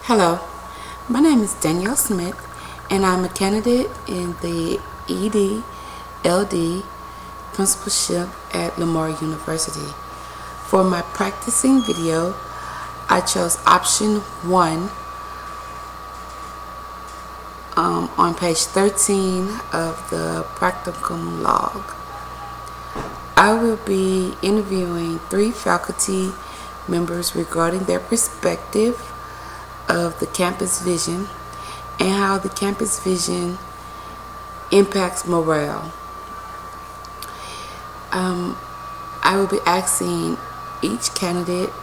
Hello, my name is Danielle Smith, and I'm a candidate in the ED/LD principalship at Lamar University. For my practicing video, I chose option 1 on page 13 of the practicum log. I will be interviewing 3 faculty members regarding their perspective of the campus vision and how the campus vision impacts morale. I will be asking each candidate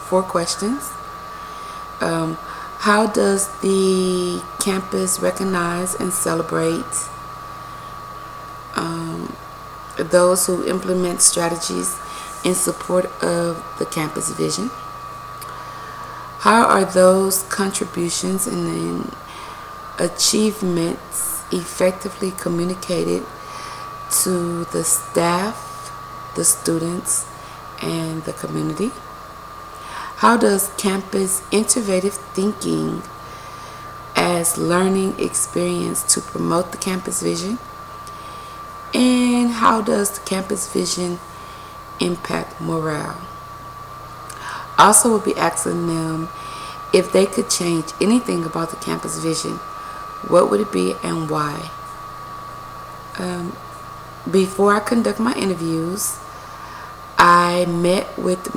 4 questions. How does the campus recognize and celebrate those who implement strategies in support of the campus vision? How are those contributions and achievements effectively communicated to the staff, the students, and the community? How does campus innovative thinking as learning experience to promote the campus vision? And how does the campus vision impact morale? Also will be asking them if they could change anything about the campus vision, what would it be and why? Before I conduct my interviews, I met with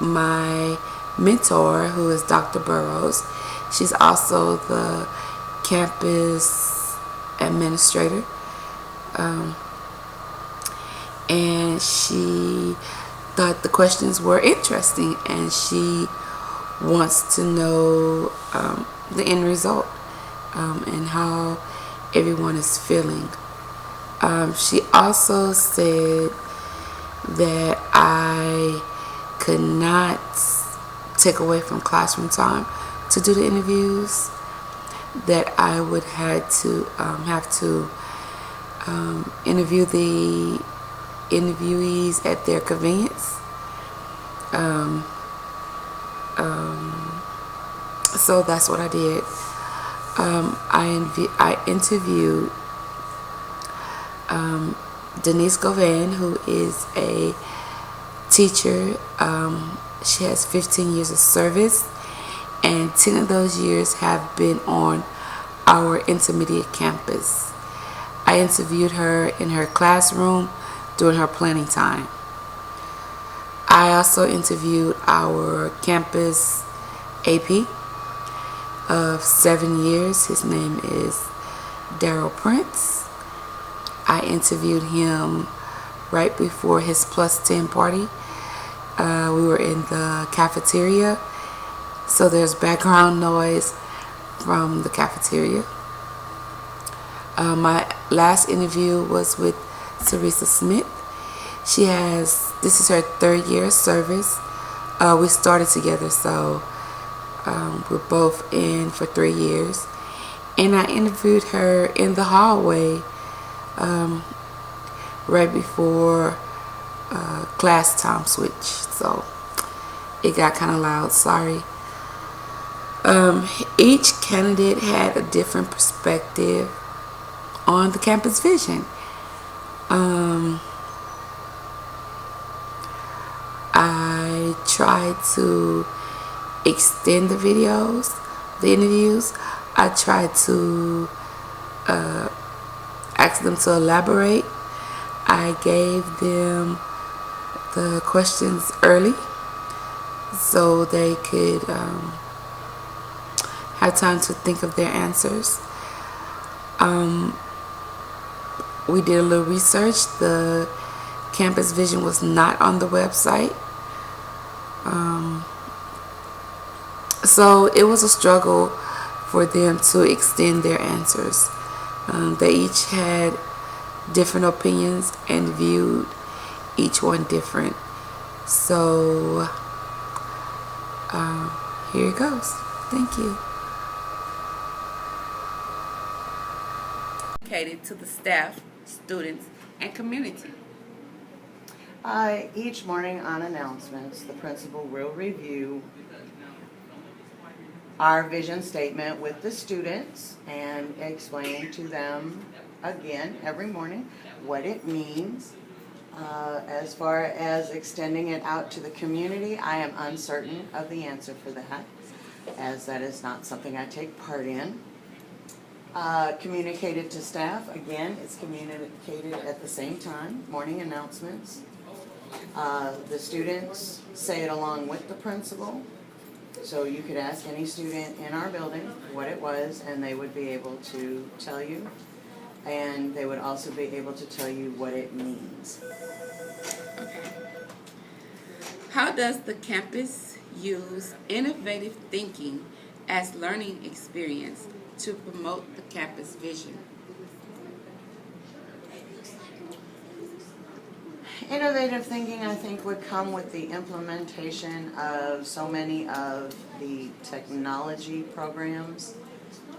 my mentor, who is Dr. Burrows. She's also the campus administrator. And she thought the questions were interesting, and she wants to know the end result and how everyone is feeling. She also said that I could not take away from classroom time to do the interviews, that I would have to interview the interviewees at their convenience. So that's what I did. I interviewed Denise Govan, who is a teacher. She has 15 years of service, and 10 of those years have been on our intermediate campus. I interviewed her in her classroom during her planning time. I also interviewed our campus AP of 7 years. His name is Daryl Prince. I interviewed him right before his plus 10 party. We were in the cafeteria, so there's background noise from the cafeteria. My last interview was with Teresa Smith. This is her 3rd year of service. We started together, so we're both in for 3 years. And I interviewed her in the hallway right before class time switch, so it got kind of loud, sorry. Each candidate had a different perspective on the campus vision. I tried to extend the interviews. I tried to ask them to elaborate. I gave them the questions early so they could have time to think of their answers. We did a little research. The campus vision was not on the website. So it was a struggle for them to extend their answers. They each had different opinions and viewed each one different. So here it goes. Thank you. Dedicated to the staff, students, and community. Each morning on announcements, the principal will review our vision statement with the students and explain to them again every morning what it means. As far as extending it out to the community, I am uncertain of the answer for that, as that is not something I take part in. Communicated to staff, again, it's communicated at the same time, morning announcements. The students say it along with the principal, so you could ask any student in our building what it was and they would be able to tell you, and they would also be able to tell you what it means. Okay. How does the campus use innovative thinking as learning experience to promote the campus vision? Innovative thinking, I think, would come with the implementation of so many of the technology programs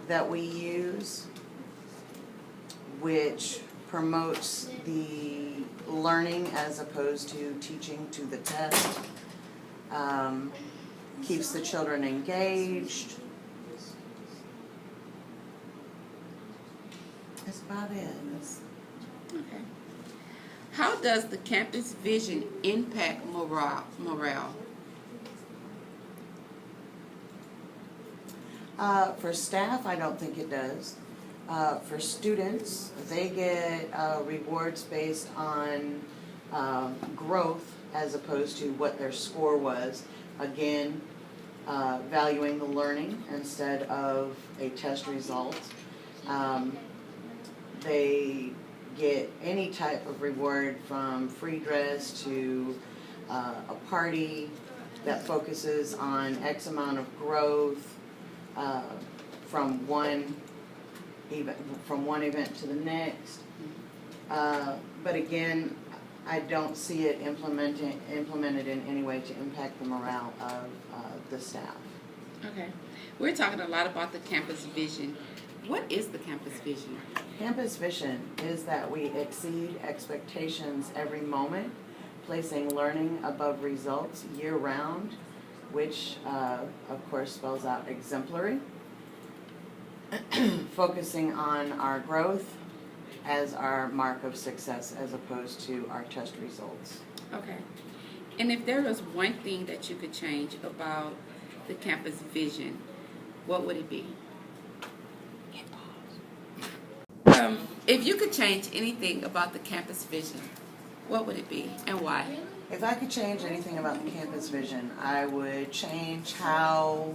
that we use, which promotes the learning as opposed to teaching to the test, keeps the children engaged. That's about it. Okay. How does the campus vision impact morale? For staff, I don't think it does. For students, they get rewards based on growth as opposed to what their score was. Again, valuing the learning instead of a test result. They get any type of reward, from free dress to a party that focuses on X amount of growth from one event to the next. But again, I don't see it implemented in any way to impact the morale of the staff. Okay. We're talking a lot about the campus vision. What is the campus vision? Campus vision is that we exceed expectations every moment, placing learning above results year-round, which of course spells out exemplary, focusing on our growth as our mark of success as opposed to our test results. Okay. And if there was one thing that you could change about the campus vision, what would it be? If you could change anything about the campus vision, what would it be and why? If I could change anything about the campus vision, I would change how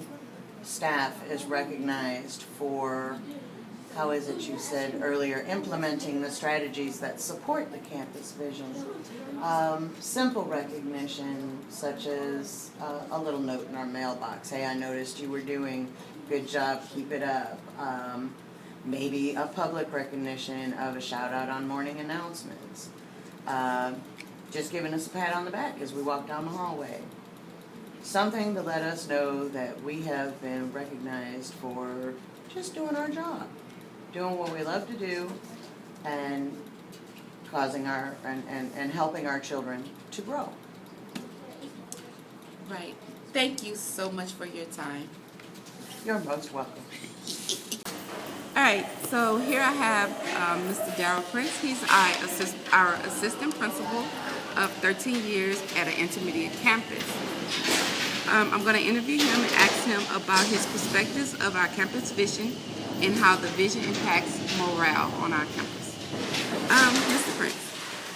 staff is recognized for, how is it you said earlier, implementing the strategies that support the campus vision. Simple recognition, such as a little note in our mailbox. Hey, I noticed you were doing a good job, keep it up. Maybe a public recognition of a shout out on morning announcements. Just giving us a pat on the back as we walk down the hallway. Something to let us know that we have been recognized for just doing our job, doing what we love to do, and causing and helping our children to grow. Right. Thank you so much for your time. You're most welcome. All right, so here I have Mr. Darrell Prince. He's our assistant principal of 13 years at an intermediate campus. I'm going to interview him and ask him about his perspectives of our campus vision and how the vision impacts morale on our campus. Mr. Prince,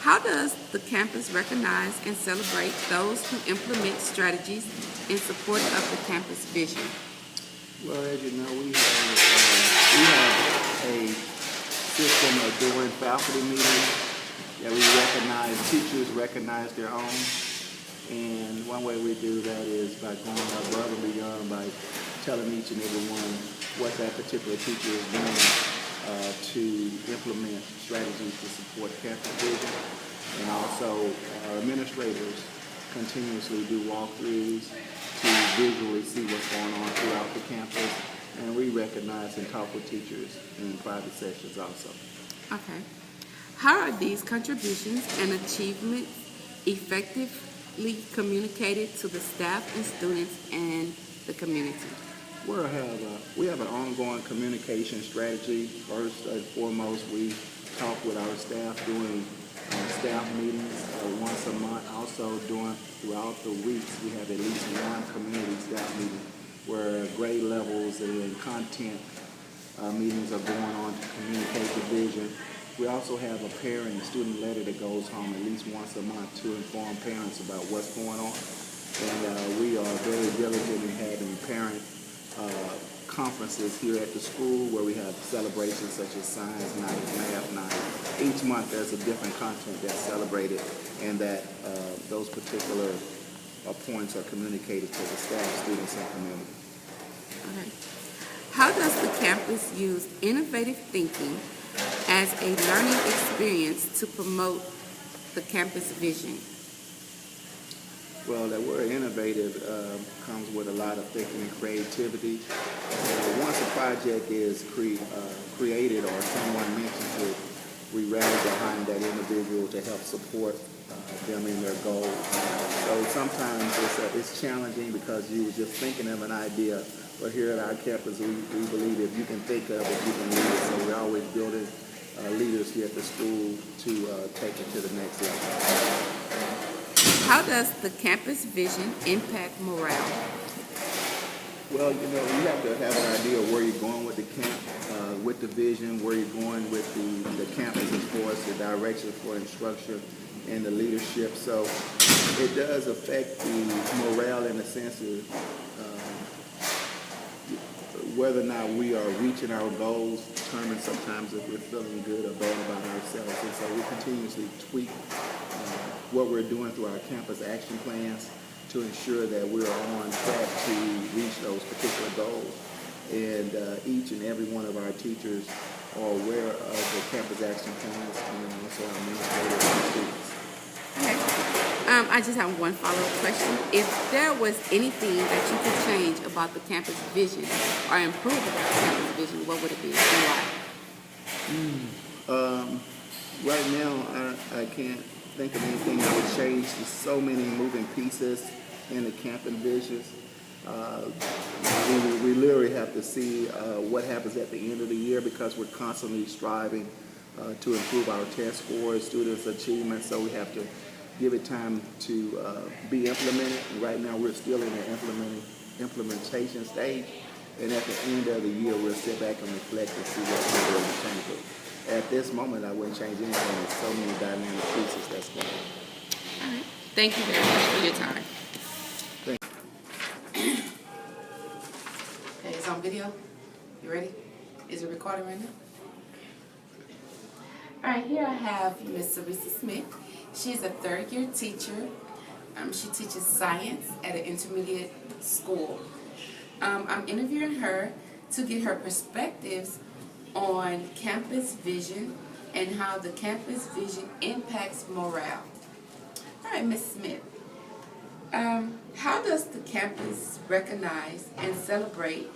how does the campus recognize and celebrate those who implement strategies in support of the campus vision? Well, as you know, we have a system of doing faculty meetings that we recognize, teachers recognize their own. And one way we do that is by going above and beyond, by telling each and every one what that particular teacher is doing to implement strategies to support campus vision. And also our administrators continuously do walkthroughs to visually see what's going on throughout the campus, and we recognize and talk with teachers in private sessions also. Okay. How are these contributions and achievements effectively communicated to the staff and students and the community? We have an ongoing communication strategy. First and foremost, we talk with our staff during staff meetings once a month. Also, throughout the weeks, we have at least one community staff meeting where grade levels and content meetings are going on to communicate the vision. We also have a parent and student letter that goes home at least once a month to inform parents about what's going on. And we are very diligent in having parent conferences here at the school where we have celebrations such as science night, math night. Each month there's a different content that's celebrated, and that those particular points are communicated to the staff, students, and community. Okay. How does the campus use innovative thinking as a learning experience to promote the campus vision? Well, that word innovative comes with a lot of thinking and creativity. Once a project is created or someone mentions it, we rally behind that individual to help support them in their goals. So sometimes it's challenging because you were just thinking of an idea, but here at our campus, we believe if you can think of it, you can lead it. So we're always building leaders here at the school to take it to the next level. How does the campus vision impact morale? Well, you have to have an idea of where you're going with the camp, with the vision, where you're going with the campus as far as the direction for instruction and the leadership. So it does affect the morale in the sense of whether or not we are reaching our goals, determine sometimes if we're feeling good or bad about ourselves. And so we continuously tweak what we're doing through our campus action plans to ensure that we're on track to reach those particular goals. And each and every one of our teachers are aware of the campus action plans, and also our administrators and students. Okay. I just have one follow-up question. If there was anything that you could change about the campus vision or improve about the campus vision, what would it be and why? Right now, I can't think of anything that would change. There's so many moving pieces in the campus visions. We literally have to see what happens at the end of the year because we're constantly striving to improve our test scores, students' achievements, so we have to give it time to be implemented. And right now we're still in the implementation stage, and at the end of the year we'll sit back and reflect and see what we're doing to change it. At this moment I wouldn't change anything. There's so many dynamic pieces that's going on. All right. Thank you very much for your time. Thank you. Okay, it's on video. You ready? Is it recording right now? All right, here I have Miss Sarisa Smith. She's a third-year teacher. She teaches science at an intermediate school. I'm interviewing her to get her perspectives on campus vision and how the campus vision impacts morale. All right, Ms. Smith, how does the campus recognize and celebrate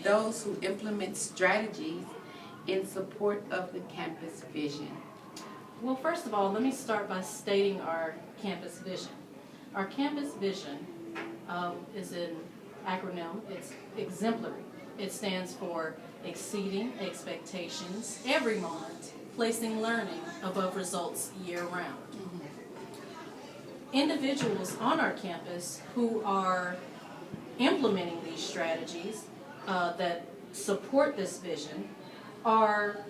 those who implement strategies in support of the campus vision? Well, first of all, let me start by stating our campus vision. Our campus vision is an acronym. It's exemplary. It stands for exceeding expectations every moment, placing learning above results year-round. Individuals on our campus who are implementing these strategies that support this vision are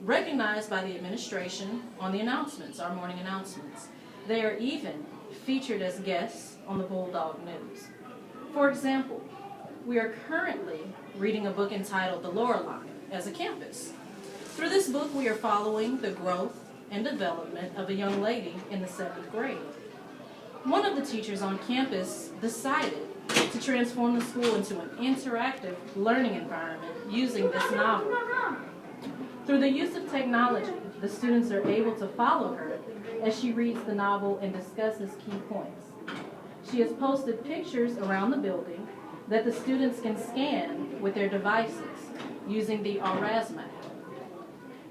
recognized by the administration on the announcements, our morning announcements. They are even featured as guests on the Bulldog News. For example, we are currently reading a book entitled The Lorelei as a campus. Through this book, we are following the growth and development of a young lady in the 7th grade. One of the teachers on campus decided to transform the school into an interactive learning environment using this novel. Through the use of technology, the students are able to follow her as she reads the novel and discusses key points. She has posted pictures around the building that the students can scan with their devices using the Aurasma app.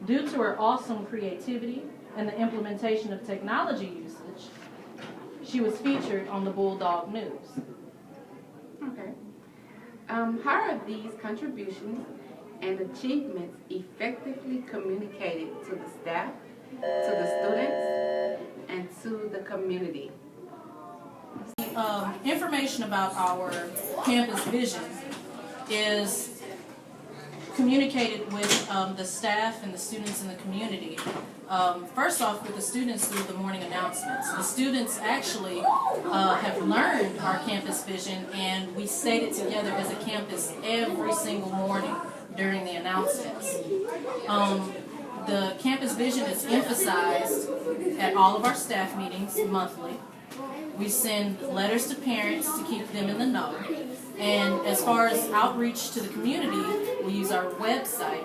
Due to her awesome creativity and the implementation of technology usage, she was featured on the Bulldog News. Okay. How are these contributions and achievements effectively communicated to the staff, to the students, and to the community? Information about our campus vision is communicated with the staff and the students in the community. First off, with the students through the morning announcements. The students actually have learned our campus vision, and we state it together as a campus every single morning during the announcements. The campus vision is emphasized at all of our staff meetings monthly. We send letters to parents to keep them in the know. And as far as outreach to the community, we use our website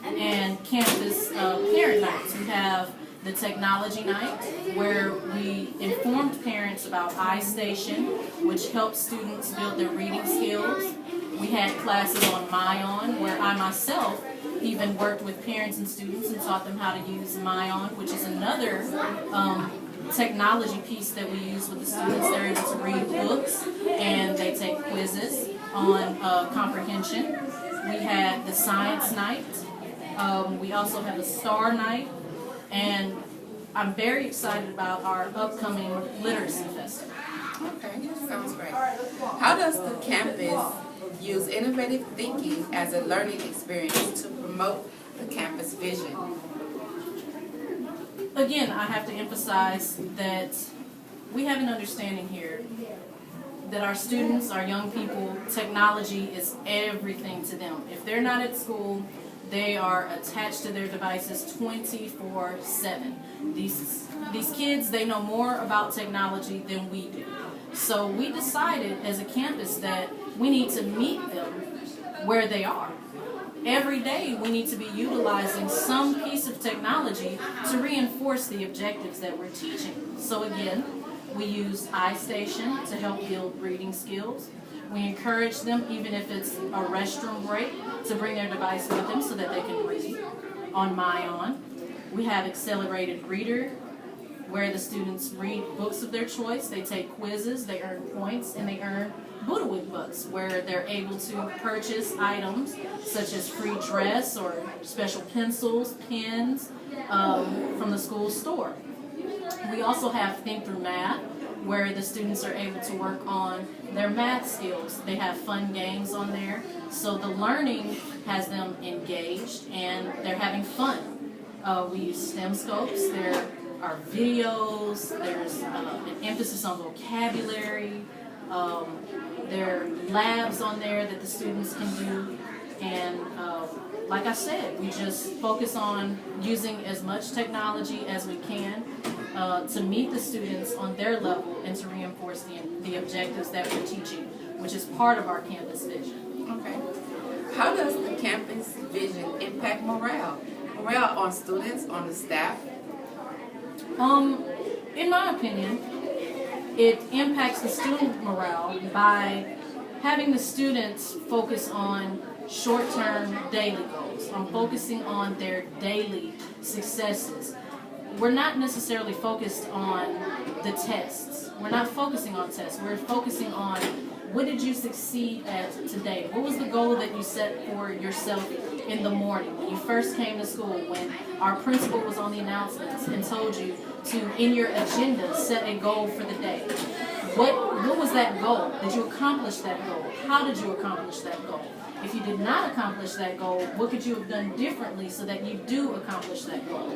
and campus parent nights. We have the technology night where we informed parents about iStation, which helps students build their reading skills. We had classes on MyOn, where I myself even worked with parents and students and taught them how to use MyOn, which is another technology piece that we use with the students. They're able to read books and they take quizzes on comprehension. We had the science night. We also have a star night, and I'm very excited about our upcoming literacy festival. Okay, sounds great. How does the campus use innovative thinking as a learning experience to promote the campus vision? Again, I have to emphasize that we have an understanding here that our students, our young people, technology is everything to them. If they're not at school, they are attached to their devices 24/7. These kids, they know more about technology than we do. So we decided as a campus that we need to meet them where they are. Every day we need to be utilizing some piece of technology to reinforce the objectives that we're teaching. So again, we use iStation to help build reading skills. We encourage them, even if it's a restroom break, to bring their device with them so that they can read on MyOn. We have Accelerated Reader, where the students read books of their choice. They take quizzes, they earn points, and they earn Buddhawick books, where they're able to purchase items such as free dress or special pencils, pens from the school store. We also have Think Through Math, where the students are able to work on their math skills. They have fun games on there, so the learning has them engaged and they're having fun. We use STEM scopes. There are videos. There's an emphasis on vocabulary. There are labs on there that the students can do. And like I said, we just focus on using as much technology as we can to meet the students on their level and to reinforce the objectives that we're teaching, which is part of our campus vision. Okay. How does the campus vision impact morale? Morale on students, on the staff? In my opinion, it impacts the student morale by having the students focus on short-term daily goals, on focusing on their daily successes. We're not necessarily focused on the tests. We're not focusing on tests. We're focusing on what did you succeed at today? What was the goal that you set for yourself in the morning when you first came to school, when our principal was on the announcements and told you to, in your agenda, set a goal for the day? What was that goal? Did you accomplish that goal? How did you accomplish that goal? If you did not accomplish that goal, what could you have done differently so that you do accomplish that goal?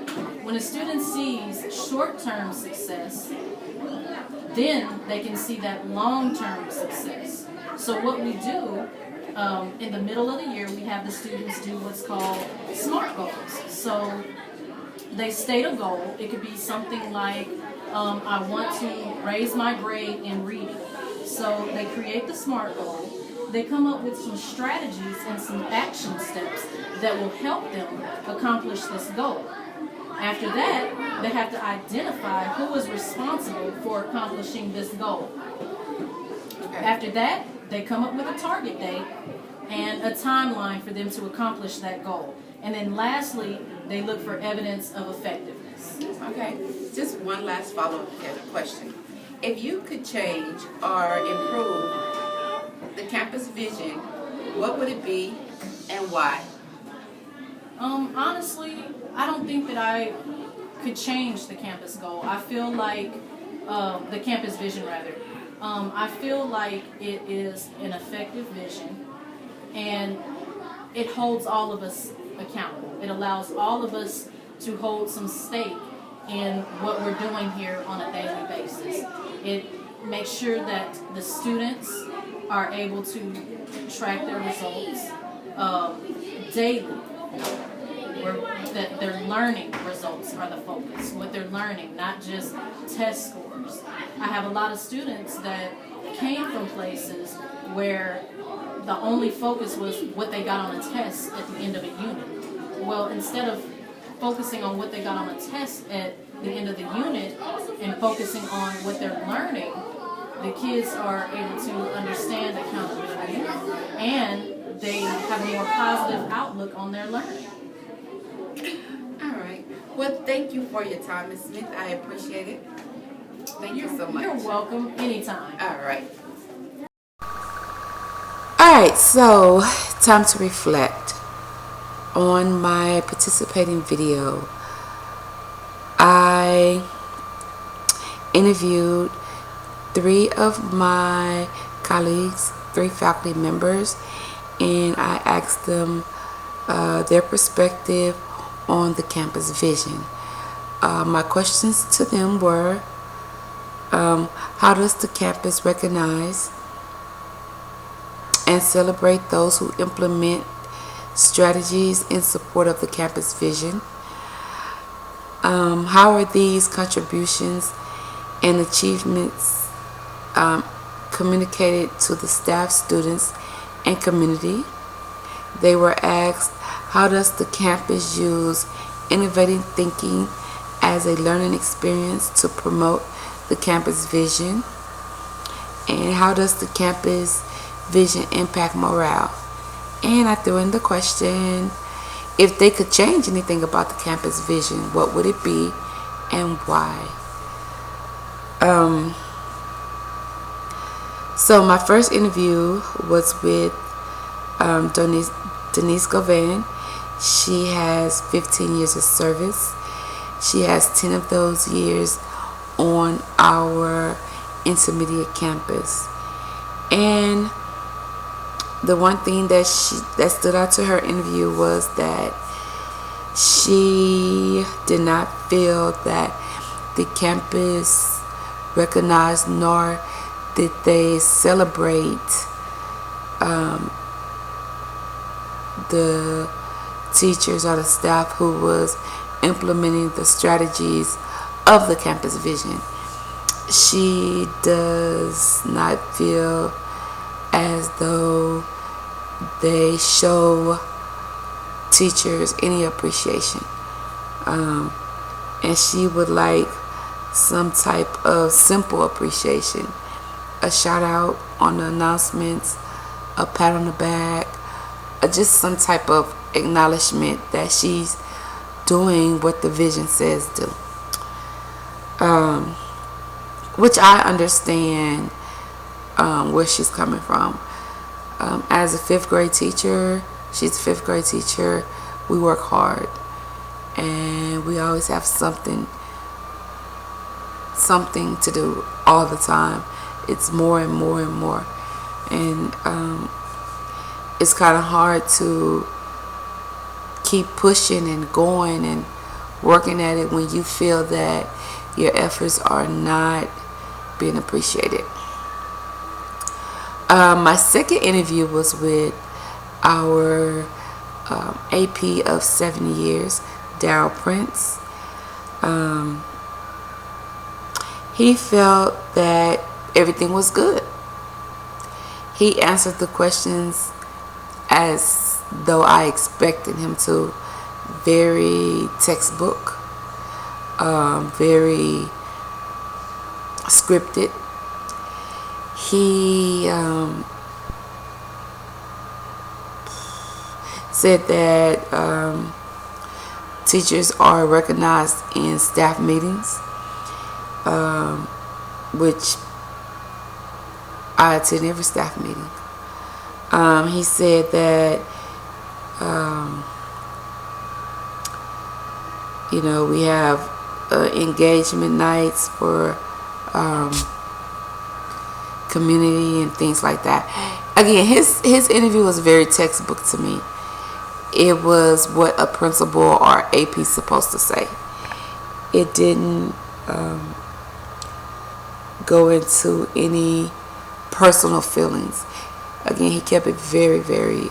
When a student sees short-term success, then they can see that long-term success. So what we do, in the middle of the year, we have the students do what's called SMART goals. So they state a goal. It could be something like, I want to raise my grade in reading. So they create the SMART goal. They come up with some strategies and some action steps that will help them accomplish this goal. After that, they have to identify who is responsible for accomplishing this goal. Okay. After that, they come up with a target date and a timeline for them to accomplish that goal. And then lastly, they look for evidence of effectiveness. Okay, just one last follow-up question. If you could change or improve the campus vision, what would it be and why? Honestly, I don't think that I could change the campus goal. I feel like the campus vision, rather. I feel like it is an effective vision, and it holds all of us accountable. It allows all of us to hold some stake in what we're doing here on a daily basis. It makes sure that the students are able to track their results daily. That their learning results are the focus, what they're learning, not just test scores. I have a lot of students that came from places where the only focus was what they got on a test at the end of a unit. Well, instead of focusing on what they got on a test at the end of the unit and focusing on what they're learning, the kids are able to understand accountability and they have a more positive outlook on their learning. All right. Well, thank you for your time, Ms. Smith. I appreciate it. Thank you so much. You're welcome. Anytime. All right. Alright, so time to reflect on my participating video. I interviewed 3 of my colleagues, 3 faculty members, and I asked them their perspective on the campus vision. My questions to them were, how does the campus recognize and celebrate those who implement strategies in support of the campus vision? How are these contributions and achievements communicated to the staff, students, and community? They were asked, how does the campus use innovative thinking as a learning experience to promote the campus vision? And how does the campus vision impact morale? And I threw in the question, if they could change anything about the campus vision, what would it be and why? So my first interview was with Denise Govan. She has 15 years of service. She has 10 of those years on our intermediate campus. And the one thing that stood out to her interview was that she did not feel that the campus recognized nor did they celebrate the teachers or the staff who was implementing the strategies of the campus vision. She does not feel as though they show teachers any appreciation, and she would like some type of simple appreciation, a shout out on the announcements, a pat on the back, or just some type of acknowledgement that she's doing what the vision says do, which I understand where she's coming from. As a 5th grade teacher, she's a 5th grade teacher, we work hard and we always have something to do all the time. It's more and more and more, and it's kind of hard to keep pushing and going and working at it when you feel that your efforts are not being appreciated. My second interview was with our AP of 7 years, Daryl Prince. He felt that everything was good. He answered the questions as though I expected him to, very textbook, very scripted. He said that teachers are recognized in staff meetings, which I attend every staff meeting. He said that, we have engagement nights for community and things like that. Again, his interview was very textbook to me. It was what a principal or AP is supposed to say. It didn't go into any personal feelings. Again, he kept it very, very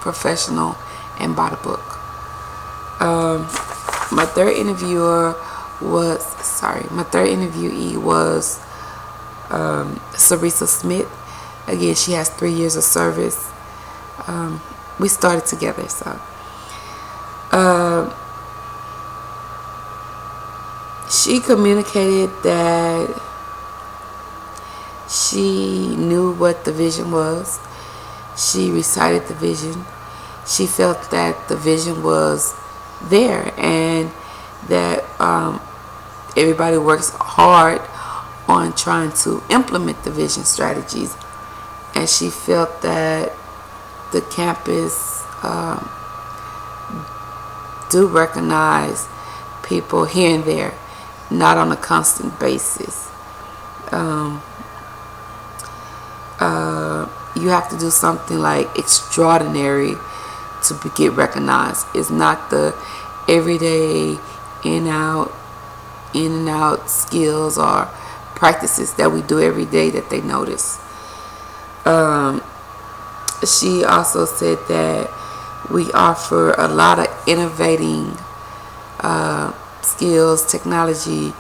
professional and by the book. My third interviewee was Sarisa Smith. Again, she has 3 years of service. We started together, so she communicated that she knew what the vision was. She recited the vision. She felt that the vision was there and that everybody works hard on trying to implement the vision strategies. And she felt that the campus do recognize people here and there, not on a constant basis. You have to do something like extraordinary to get recognized. It's not the everyday in and out skills or practices that we do every day that they notice. She also said that we offer a lot of innovating skills, technology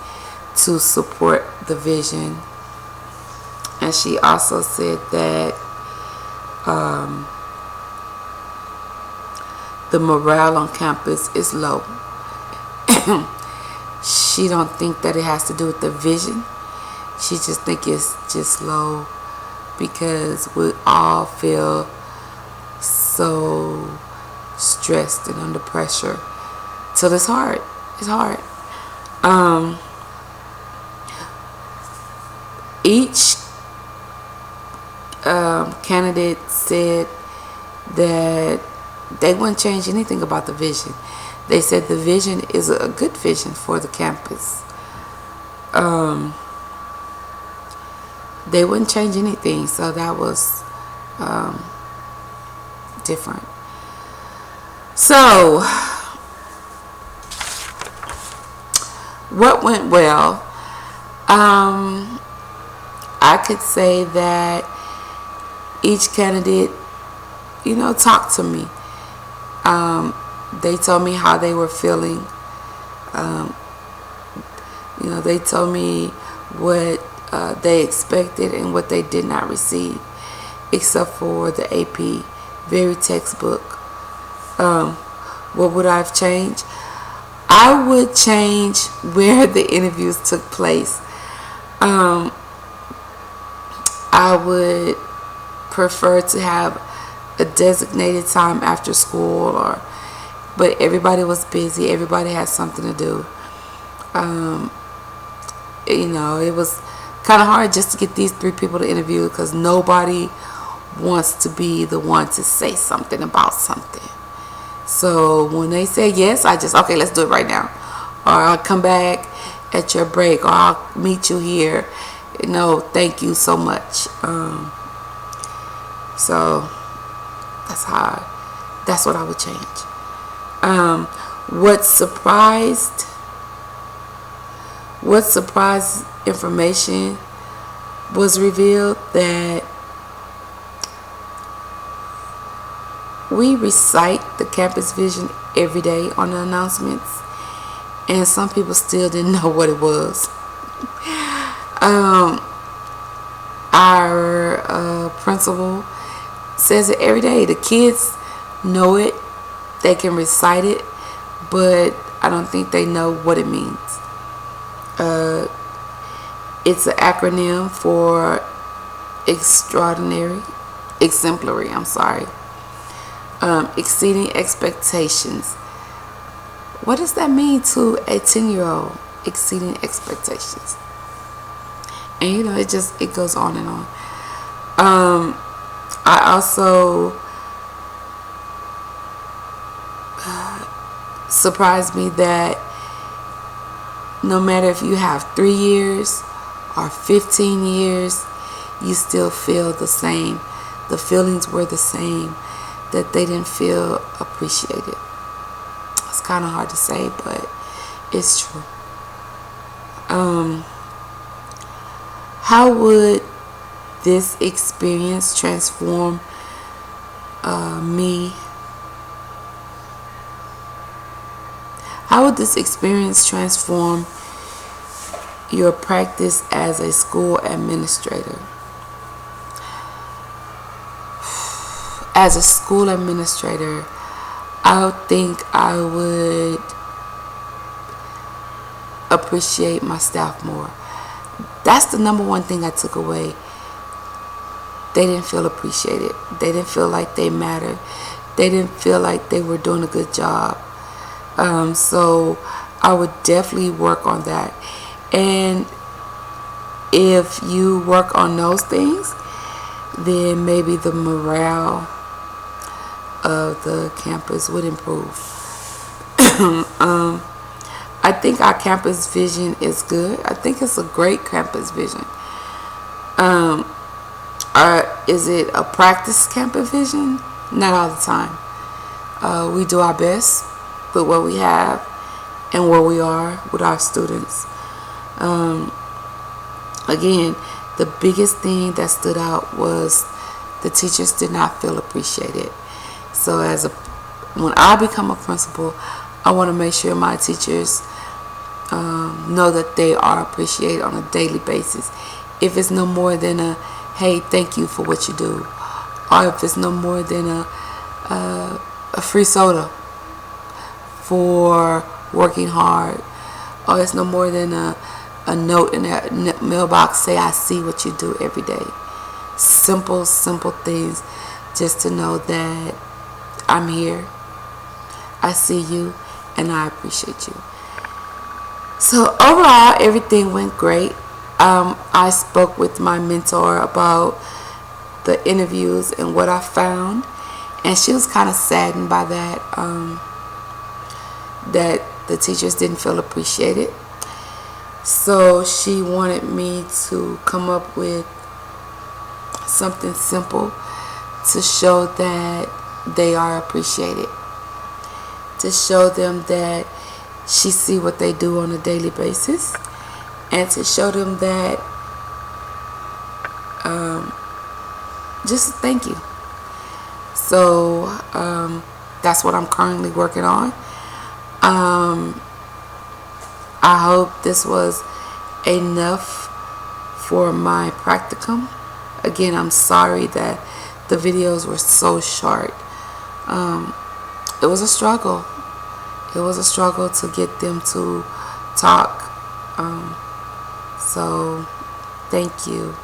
to support the vision. And she also said that the morale on campus is low. She don't think that it has to do with the vision. She just think it's just low because we all feel so stressed and under pressure. So it's hard. It's hard. Each candidate said that they wouldn't change anything about the vision. They said the vision is a good vision for the campus. They wouldn't change anything, so that was different. So, what went well? I could say that each candidate, talked to me. They told me how they were feeling. They told me what they expected and what they did not receive, except for the AP, very textbook. What would I have changed? I would change where the interviews took place. I would prefer to have a designated time after school, but everybody was busy. Everybody had something to do. It was kind of hard just to get these 3 people to interview because nobody wants to be the one to say something about something. So when they say yes, I just, okay, let's do it right now. Or I'll come back at your break, or I'll meet you here. Thank you so much. So that's what I would change. What surprised information was revealed that we recite the campus vision every day on the announcements, and some people still didn't know what it was. Our principal says it every day. The kids know it, they can recite it, but I don't think they know what it means. It's an acronym for exemplary, exceeding expectations. What does that mean to a 10-year-old? Exceeding expectations. And it goes on and on. I also surprised me that no matter if you have 3 years or 15 years, you still feel the same. The feelings were the same, that they didn't feel appreciated. It's kind of hard to say, but it's true. How would this experience transform me? How would this experience transform your practice as a school administrator? As a school administrator, I think I would appreciate my staff more. That's the number one thing I took away. They didn't feel appreciated. They didn't feel like they mattered. They didn't feel like they were doing a good job. So I would definitely work on that. And if you work on those things, then maybe the morale of the campus would improve. I think our campus vision is good. I think it's a great campus vision. Is it a practice campus vision? Not all the time. We do our best with what we have and where we are with our students. Again, the biggest thing that stood out was the teachers did not feel appreciated. So when I become a principal, I want to make sure my teachers know that they are appreciated on a daily basis. If it's no more than a, hey, thank you for what you do, or if it's no more than a free soda for working hard, or it's no more than a note in that mailbox say, I see what you do every day. Simple things, just to know that I'm here, I see you, and I appreciate you. So overall, everything went great. I spoke with my mentor about the interviews and what I found, and she was kind of saddened by that, that the teachers didn't feel appreciated. So she wanted me to come up with something simple to show that they are appreciated, to show them that she see what they do on a daily basis, and to show them that just thank you. So that's what I'm currently working on. I hope this was enough for my practicum. Again, I'm sorry that the videos were so short. It was a struggle. It was a struggle to get them to talk. So thank you.